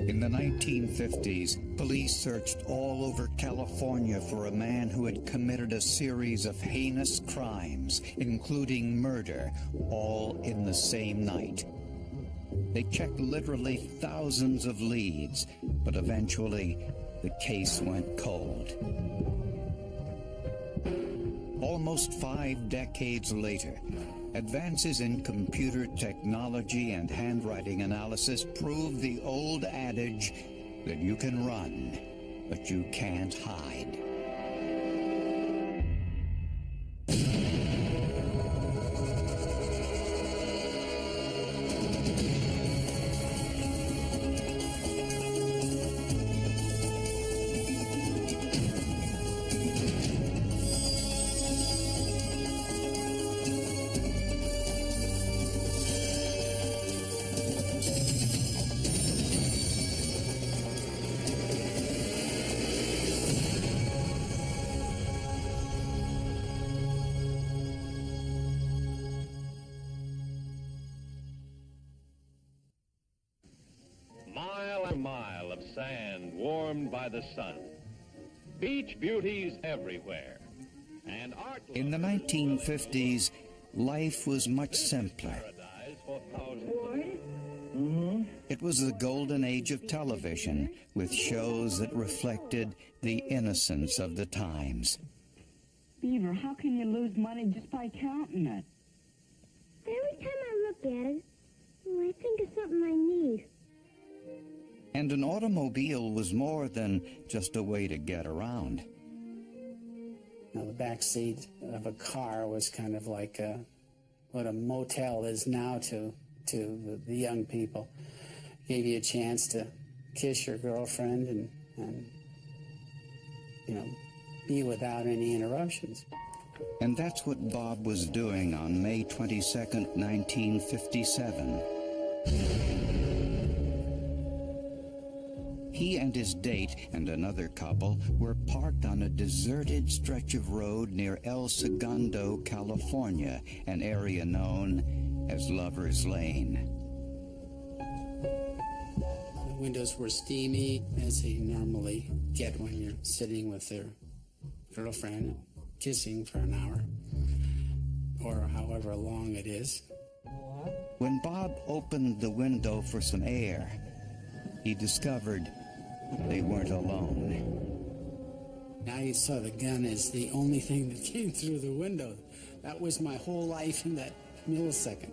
In the 1950s, police searched all over California for a man who had committed a series of heinous crimes, including murder, all in the same night. They checked literally thousands of leads, but eventually the case went cold. Almost 5 decades later, advances in computer technology and handwriting analysis prove the old adage that you can run, but you can't hide. Mile of sand warmed by the sun. Beach beauties everywhere. And art. In the 1950s, life was much simpler. It was the golden age of television, with shows that reflected the innocence of the times. Beaver, how can you lose money just by counting it? Every time I look at it, I think of something I need. And an automobile was more than just a way to get around. You know, the back seat of a car was kind of like what a motel is now to the young people. Gave you a chance to kiss your girlfriend and you know, be without any interruptions. And that's what Bob was doing on May 22nd, 1957. He and his date and another couple were parked on a deserted stretch of road near El Segundo, California, an area known as Lover's Lane. The windows were steamy, as they normally get when you're sitting with their girlfriend kissing for an hour, or however long it is. When Bob opened the window for some air, he discovered they weren't alone. I saw the gun as the only thing that came through the window. That was my whole life in that millisecond.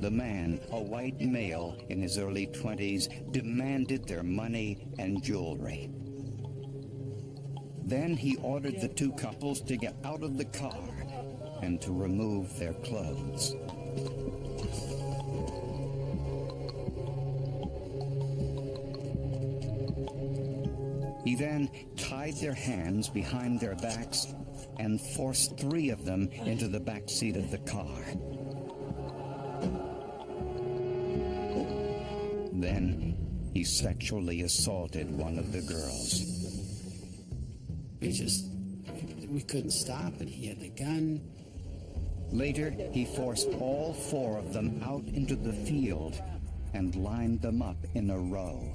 The man, a white male in his early 20s, demanded their money and jewelry. Then he ordered the two couples to get out of the car and to remove their clothes. He then tied their hands behind their backs and forced 3 of them into the back seat of the car. Then he sexually assaulted one of the girls. We couldn't stop it. He had the gun. Later, he forced all 4 of them out into the field and lined them up in a row.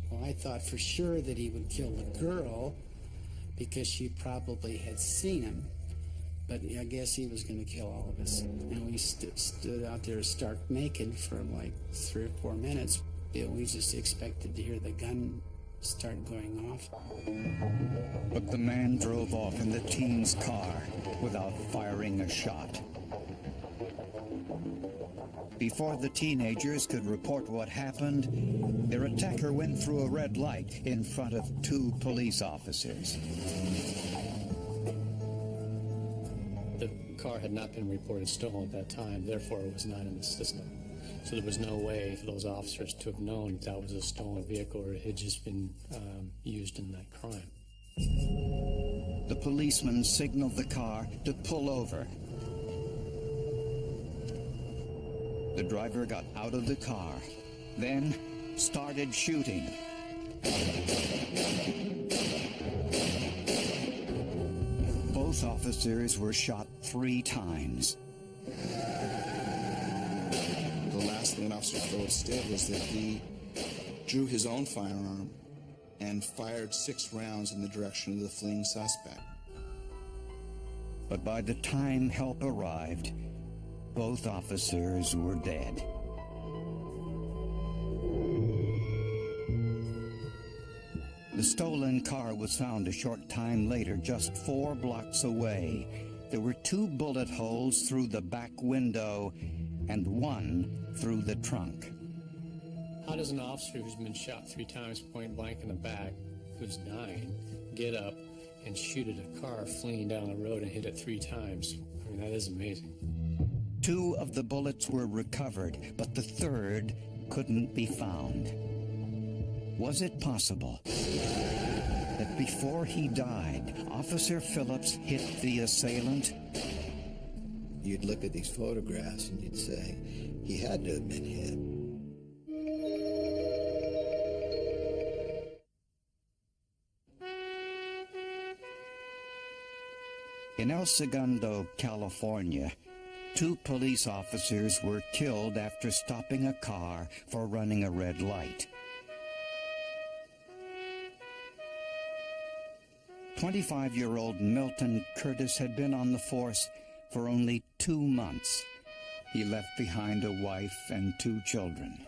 Well, I thought for sure that he would kill the girl because she probably had seen him. But I guess he was going to kill all of us. And we stood out there stark naked for like 3 or 4 minutes. We just expected to hear the gun start going off. But the man drove off in the teen's car without firing a shot. Before the teenagers could report what happened, their attacker went through a red light in front of 2 police officers. The car had not been reported stolen at that time, therefore it was not in the system. So there was no way for those officers to have known that was a stolen vehicle or it had just been used in that crime. The policeman signaled the car to pull over. The driver got out of the car, then started shooting. Both officers were shot 3 times. The last thing Officer Phillips did was that he drew his own firearm and fired 6 rounds in the direction of the fleeing suspect. But by the time help arrived, both officers were dead. The stolen car was found a short time later, just 4 blocks away. There were 2 bullet holes through the back window and 1 through the trunk. How does an officer who's been shot 3 times point blank in the back, who's dying, get up and shoot at a car fleeing down the road and hit it 3 times? I mean, that is amazing. 2 of the bullets were recovered, but the 3rd couldn't be found. Was it possible that before he died, Officer Phillips hit the assailant? You'd look at these photographs and you'd say, he had to have been hit. In El Segundo, California, 2 police officers were killed after stopping a car for running a red light. 25-year-old Milton Curtis had been on the force for only 2 months. He left behind a wife and 2 children.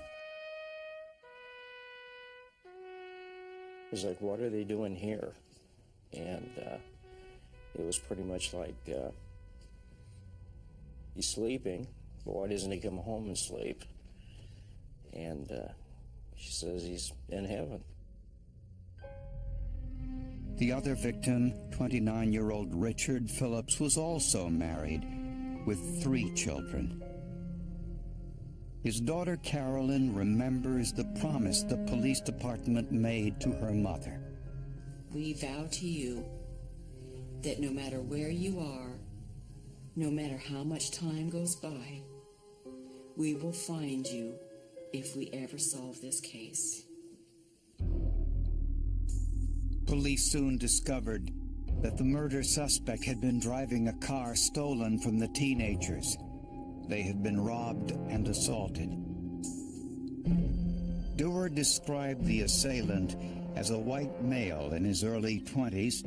It was like, what are they doing here? And it was pretty much like, he's sleeping, but why doesn't he come home and sleep? And she says he's in heaven. The other victim, 29-year-old Richard Phillips, was also married with 3 children. His daughter Carolyn remembers the promise the police department made to her mother. We vow to you that no matter where you are, no matter how much time goes by, we will find you if we ever solve this case. Police soon discovered that the murder suspect had been driving a car stolen from the teenagers. They had been robbed and assaulted. Dewar described the assailant as a white male in his early 20s,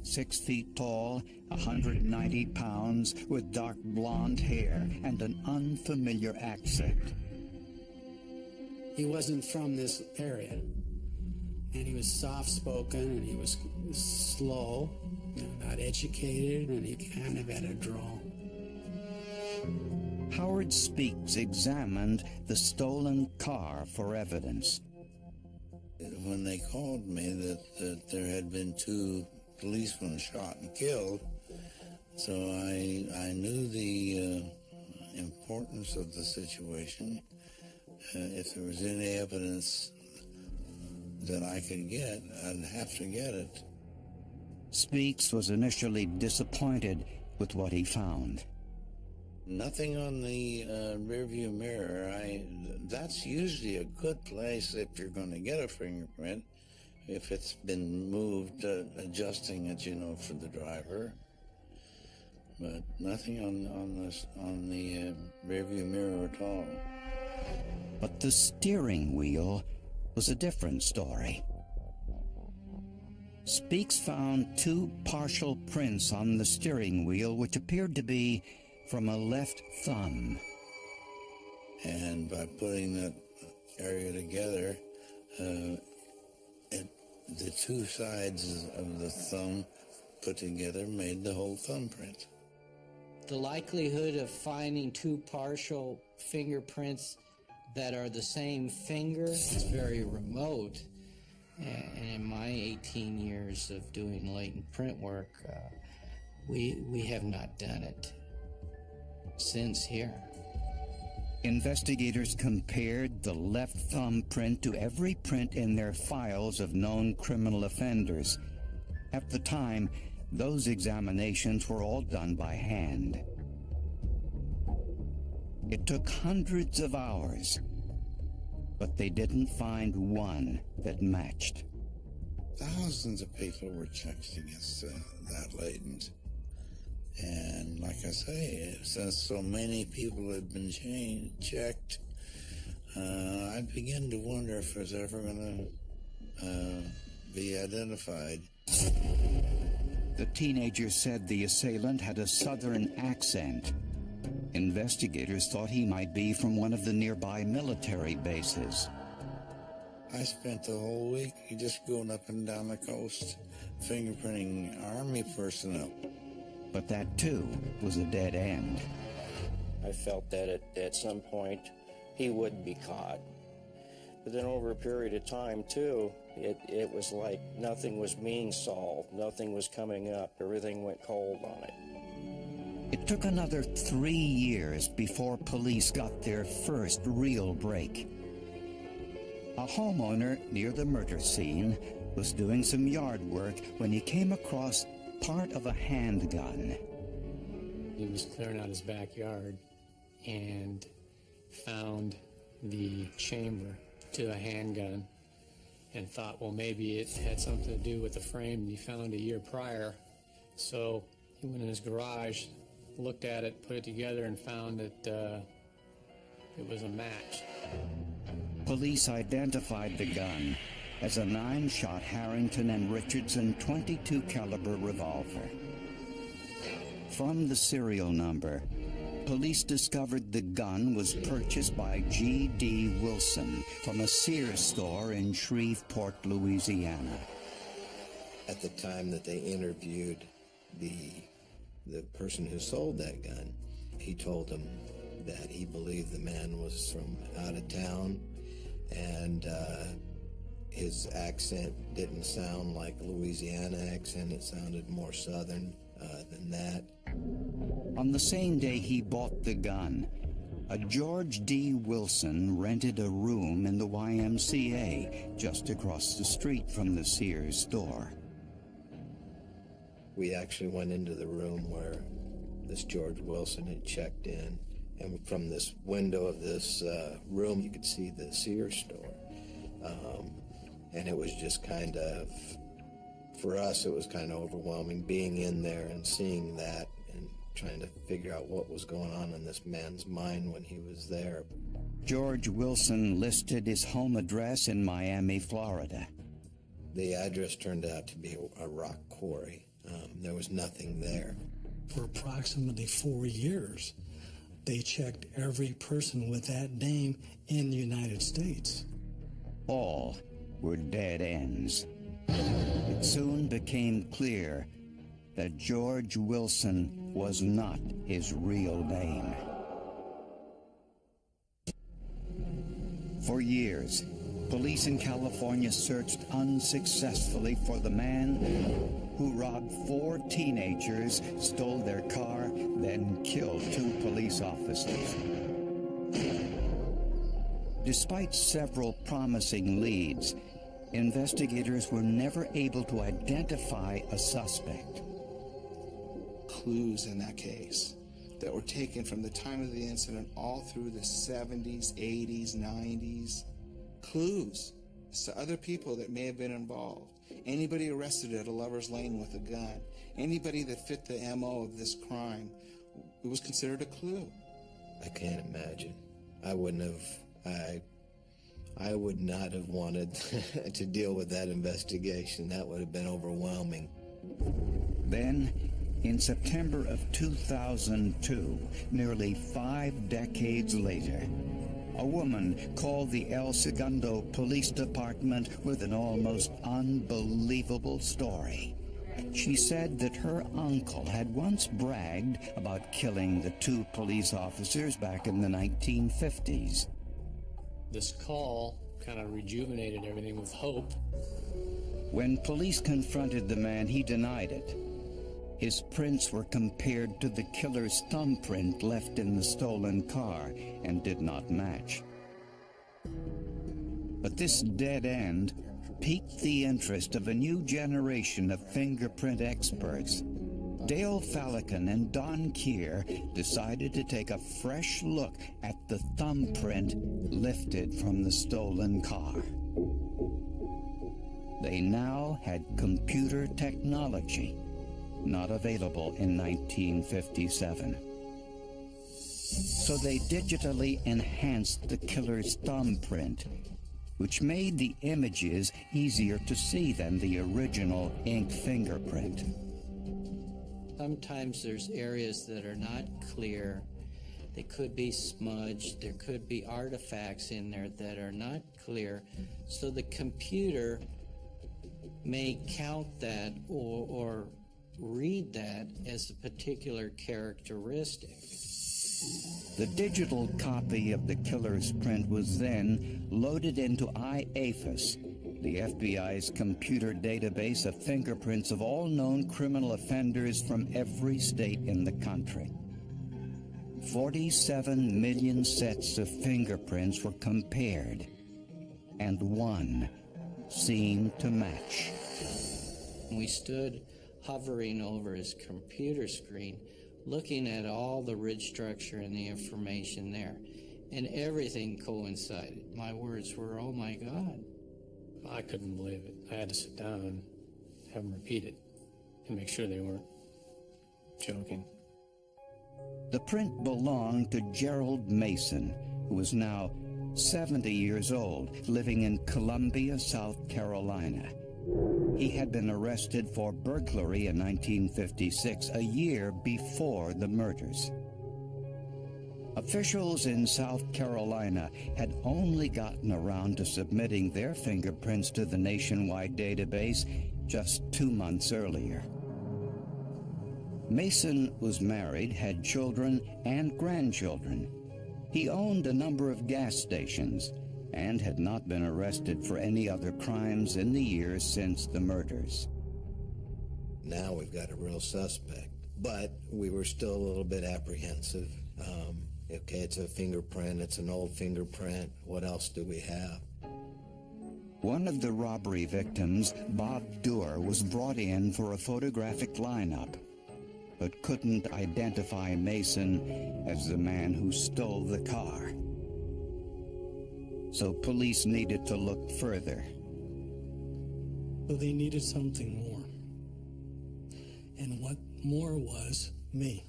6 feet tall, 190 pounds, with dark blonde hair and an unfamiliar accent. He wasn't from this area, and he was soft-spoken, and he was slow, not educated, and he kind of had a drawl. Howard Speaks examined the stolen car for evidence. When they called me that there had been 2 policemen shot and killed, so I knew the importance of the situation. If there was any evidence that I could get, I'd have to get it. Speaks was initially disappointed with what he found. Nothing on the rearview mirror. That's usually a good place if you're going to get a fingerprint, if it's been moved, adjusting it, for the driver. But nothing on the rearview mirror at all. But the steering wheel was a different story. Speaks found 2 partial prints on the steering wheel, which appeared to be from a left thumb. And by putting that area together, the 2 sides of the thumb put together made the whole thumbprint. The likelihood of finding 2 partial fingerprints that are the same finger is very remote. And in my 18 years of doing latent print work, we have not done it since here. Investigators compared the left thumb print to every print in their files of known criminal offenders. At the time, those examinations were all done by hand. It took hundreds of hours, but they didn't find one that matched. Thousands of people were checked against that latent. And like I say, since so many people had been checked, I began to wonder if it was ever going to be identified. The teenager said the assailant had a southern accent. Investigators thought he might be from one of the nearby military bases. I spent the whole week just going up and down the coast, fingerprinting Army personnel. But that, too, was a dead end. I felt that at some point he would be caught. But then over a period of time, too, it was like nothing was being solved. Nothing was coming up. Everything went cold on it. It took another 3 years before police got their first real break. A homeowner near the murder scene was doing some yard work when he came across part of a handgun. He was clearing out his backyard and found the chamber to a handgun and thought, well, maybe it had something to do with the frame he found a year prior. So he went in his garage, looked at it, put it together, and found that it was a match. Police identified the gun as a 9-shot Harrington and Richardson .22 caliber revolver. From the serial number, police discovered the gun was purchased by G.D. Wilson from a Sears store in Shreveport, Louisiana. At the time that they interviewed the person who sold that gun, he told them that he believed the man was from out of town, and his accent didn't sound like a Louisiana accent. It sounded more southern than that. On the same day he bought the gun, a George D. Wilson rented a room in the YMCA just across the street from the Sears store. We actually went into the room where this George Wilson had checked in, and from this window of this room you could see the Sears store. And it was just kind of, for us, it was kind of overwhelming being in there and seeing that and trying to figure out what was going on in this man's mind when he was there. George Wilson listed his home address in Miami, Florida. The address turned out to be a rock quarry. There was nothing there. For approximately 4 years, they checked every person with that name in the United States. All were dead ends. It soon became clear that George Wilson was not his real name. For years, police in California searched unsuccessfully for the man who robbed 4 teenagers, stole their car, then killed 2 police officers. Despite several promising leads, investigators were never able to identify a suspect. Clues in that case that were taken from the time of the incident all through the 70s, 80s, 90s. Clues to other people that may have been involved. Anybody arrested at a lover's lane with a gun. Anybody that fit the MO of this crime. It was considered a clue. I can't imagine. I would not have wanted to deal with that investigation. That would have been overwhelming. Then, in September of 2002, nearly 5 decades later, a woman called the El Segundo Police Department with an almost unbelievable story. She said that her uncle had once bragged about killing the 2 police officers back in the 1950s. This call kind of rejuvenated everything with hope. When police confronted the man, he denied it. His prints were compared to the killer's thumbprint left in the stolen car and did not match. But this dead end piqued the interest of a new generation of fingerprint experts. Dale Falcon and Don Keir decided to take a fresh look at the thumbprint lifted from the stolen car. They now had computer technology not available in 1957. So they digitally enhanced the killer's thumbprint, which made the images easier to see than the original ink fingerprint. Sometimes there's areas that are not clear. They could be smudged. There could be artifacts in there that are not clear. So the computer may count that or read that as a particular characteristic. The digital copy of the killer's print was then loaded into IAFIS, the FBI's computer database of fingerprints of all known criminal offenders from every state in the country. 47 million sets of fingerprints were compared, and one seemed to match. We stood hovering over his computer screen, looking at all the ridge structure and the information there, and everything coincided. My words were, "Oh my God." I couldn't believe it. I had to sit down and have them repeat it and make sure they weren't joking. The print belonged to Gerald Mason, who was now 70 years old, living in Columbia, South Carolina. He had been arrested for burglary in 1956, a year before the murders. Officials in South Carolina had only gotten around to submitting their fingerprints to the nationwide database just 2 months earlier. Mason was married, had children and grandchildren. He owned a number of gas stations and had not been arrested for any other crimes in the years since the murders. Now we've got a real suspect, but we were still a little bit apprehensive. Okay, it's a fingerprint, it's an old fingerprint. What else do we have? One of the robbery victims, Bob Doerr, was brought in for a photographic lineup, but couldn't identify Mason as the man who stole the car. So police needed to look further. So they needed something more. And what more was me.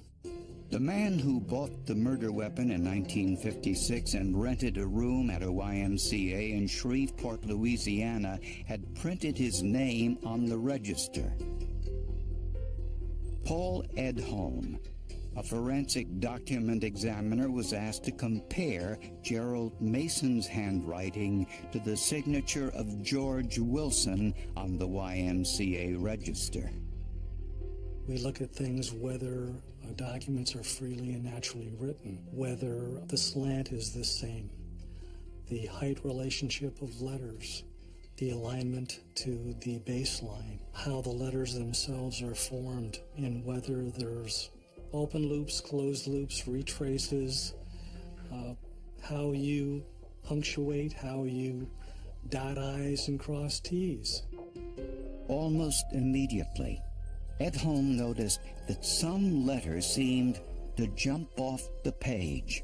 The man who bought the murder weapon in 1956 and rented a room at a YMCA in Shreveport, Louisiana, had printed his name on the register. Paul Edholm, a forensic document examiner, was asked to compare Gerald Mason's handwriting to the signature of George Wilson on the YMCA register. We look at things whether documents are freely and naturally written, whether the slant is the same, the height relationship of letters, the alignment to the baseline, how the letters themselves are formed, and whether there's open loops, closed loops, retraces, how you punctuate, how you dot I's and cross T's. Almost immediately, Edholm noticed that some letters seemed to jump off the page.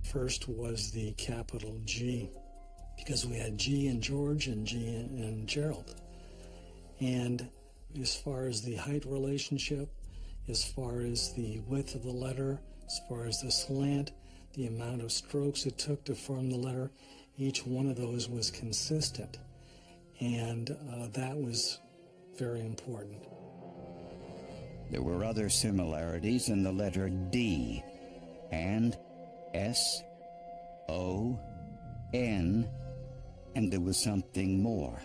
First was the capital G, because we had G in George and G in Gerald. And as far as the height relationship, as far as the width of the letter, as far as the slant, the amount of strokes it took to form the letter, each one of those was consistent. And that was very important. There were other similarities in the letter D and S, O, N, and there was something more.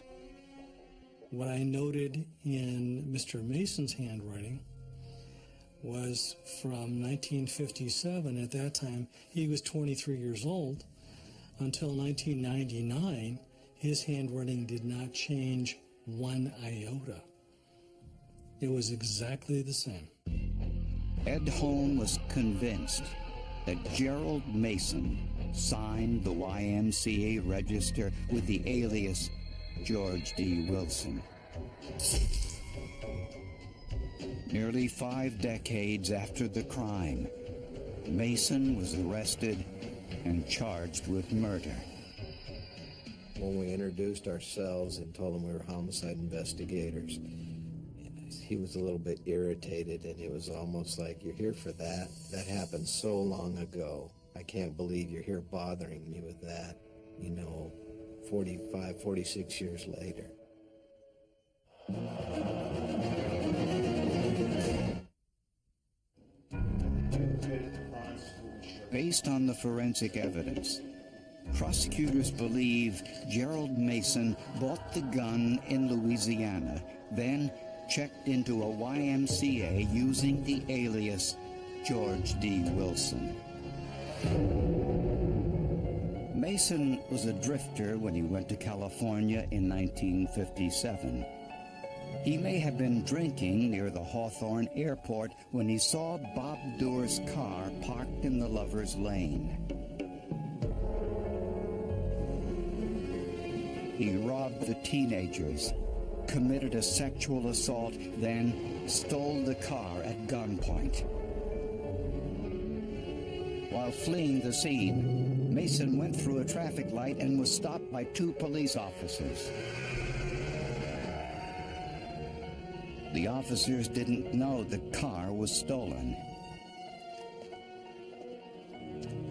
What I noted in Mr. Mason's handwriting was from 1957. At that time, he was 23 years old. Until 1999, his handwriting did not change one iota. It was exactly the same. Edholm was convinced that Gerald Mason signed the YMCA register with the alias George D. Wilson. Nearly 5 decades after the crime, Mason was arrested and charged with murder. When we introduced ourselves and told them we were homicide investigators, He was a little bit irritated, and it was almost like, you're here for that? That happened so long ago. I can't believe you're here bothering me with that, 45, 46 years later. Based on the forensic evidence, prosecutors believe Gerald Mason bought the gun in Louisiana, then checked into a YMCA using the alias George D. Wilson. Mason was a drifter when he went to California in 1957. He may have been drinking near the Hawthorne Airport when he saw Bob Doerr's car parked in the Lover's Lane. He robbed the teenagers, committed a sexual assault, then stole the car at gunpoint. While fleeing the scene, Mason went through a traffic light and was stopped by 2 police officers. The officers didn't know the car was stolen.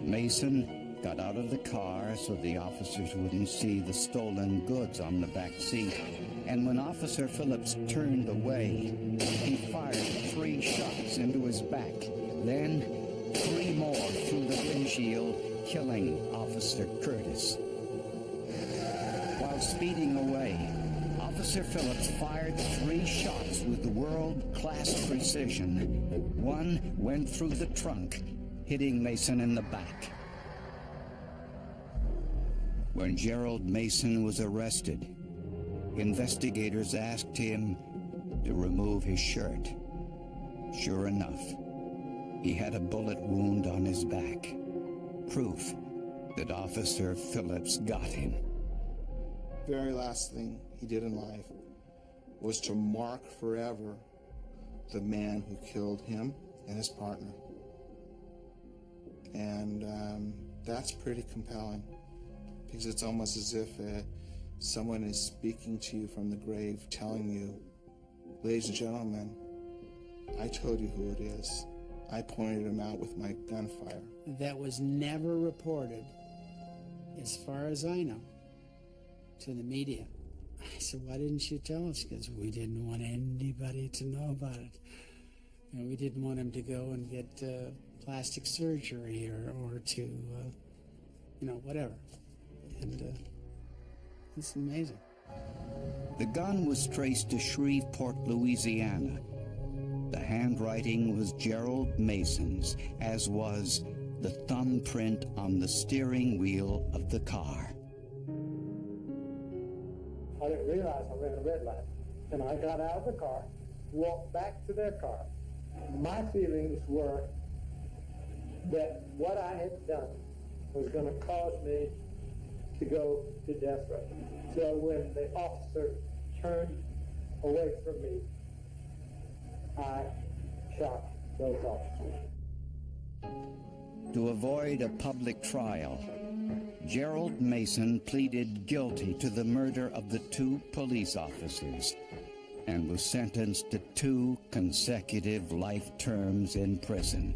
Mason got out of the car so the officers wouldn't see the stolen goods on the back seat. And when Officer Phillips turned away, he fired 3 shots into his back. Then 3 more through the windshield, killing Officer Curtis. While speeding away, Officer Phillips fired 3 shots with world-class precision. 1 went through the trunk, hitting Mason in the back. When Gerald Mason was arrested, investigators asked him to remove his shirt. Sure enough, he had a bullet wound on his back, proof that Officer Phillips got him. Very last thing he did in life was to mark forever the man who killed him and his partner. And that's pretty compelling, because it's almost as if someone is speaking to you from the grave, telling you, ladies and gentlemen, I told you who it is. I pointed him out with my gunfire. That was never reported, as far as I know, to the media. I said, why didn't you tell us? Because we didn't want anybody to know about it. We didn't want him to go and get plastic surgery or to, whatever. And it's amazing. The gun was traced to Shreveport, Louisiana. The handwriting was Gerald Mason's, as was the thumbprint on the steering wheel of the car. I didn't realize I ran a red light. And I got out of the car, walked back to their car. My feelings were that what I had done was going to cause me to go to death row. So when the officer turned away from me, I shot those officers. To avoid a public trial, Gerald Mason pleaded guilty to the murder of the 2 police officers and was sentenced to 2 consecutive life terms in prison.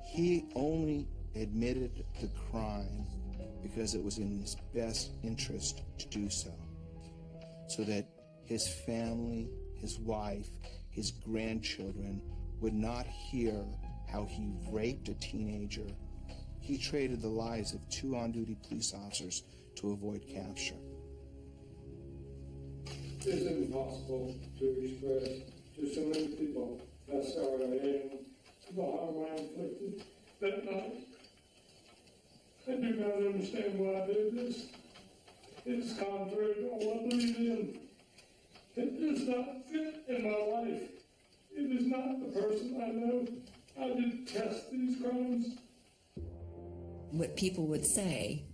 He only admitted the crime because it was in his best interest to do so that his family, his wife, his grandchildren would not hear how he raped a teenager. He traded the lives of 2 on-duty police officers to avoid capture. It's impossible to express to so many people how sorry I am for the harm I inflicted that night. I do not understand why I did this. It is contrary to all I believe in. It does not fit in my life. It is not the person I know. I detest these crimes. What people would say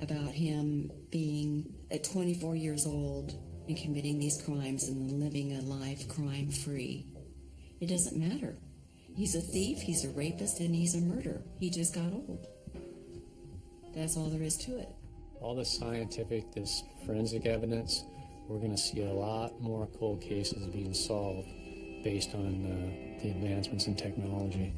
about him being at 24 years old and committing these crimes and living a life crime-free, it doesn't matter. He's a thief, he's a rapist, and he's a murderer. He just got old. That's all there is to it. All the scientific, this forensic evidence we're going to see a lot more cold cases being solved based on the advancements in technology.